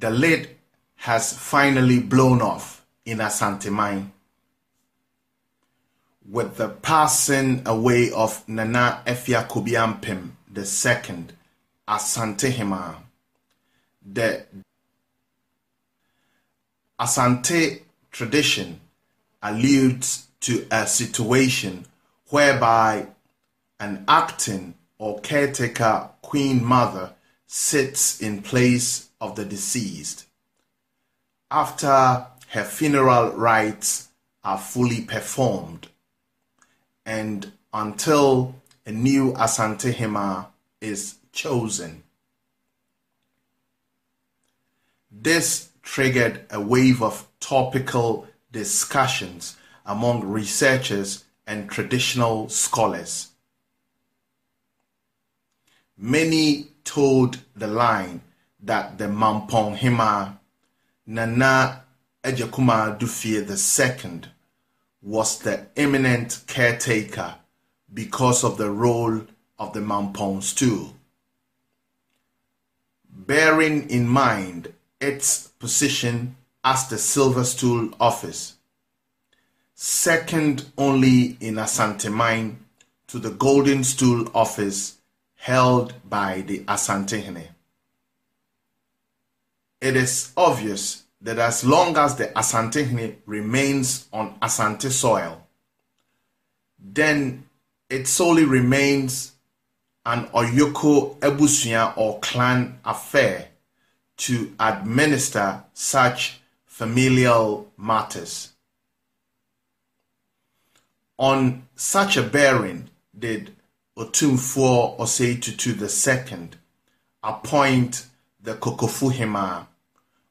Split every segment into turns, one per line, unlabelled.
the lid has finally blown off in Asanteman with the passing away of Nana Afia Kobi Ampem II, Asanteman. The Asante tradition alludes to a situation whereby an acting or caretaker queen mother sits in place of the deceased after her funeral rites are fully performed and until a new Asanteman is chosen. This triggered a wave of topical discussions among researchers and traditional scholars. Many toed the line that the Mampong Hema Nana Ejakuma Dufie II was the eminent caretaker because of the role of the Mampong stool. Bearing in mind its position as the silver stool office, second only in Asanteman to the golden stool office held by the Asantehene. It is obvious that as long as the Asantehene remains on Asante soil, then it solely remains an Oyoko Ebusuya or clan affair to administer such familial matters. On such a bearing did Otumfuo Osei-Tutu II appoint the Kokofu Hema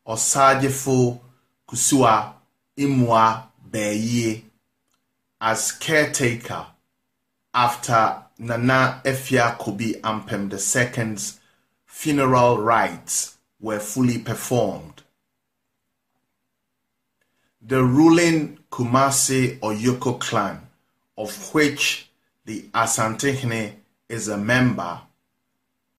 Osajefo Kusua Imwa Beye as caretaker after Nana Afia Kobi Ampem II's funeral rites were fully performed. The ruling Kumasi Oyoko clan, of which the Asantehene is a member,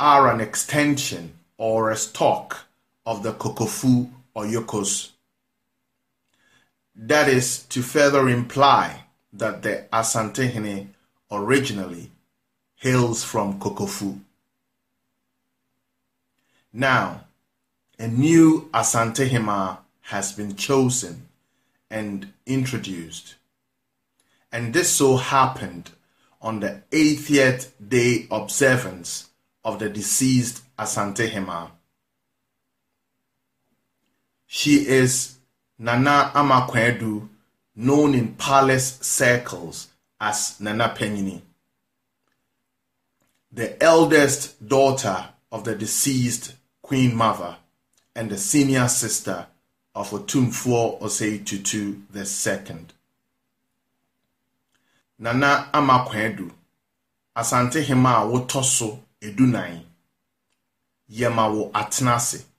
are an extension or a stock of the Kokofu Oyokos. That is to further imply that the Asantehene originally hails from Kokofu. Now, a new Asantehema has been chosen and introduced, and this so happened on the 80th day observance of the deceased Asantehema. She is Nana Amakwedu, known in palace circles as Nana Penyini, the eldest daughter of the deceased Queen Mother and the senior sister of Otumfuo Osei-Tutu II. Nana Amakwedu, Asantehema wo toso edunan, yema wo atenase,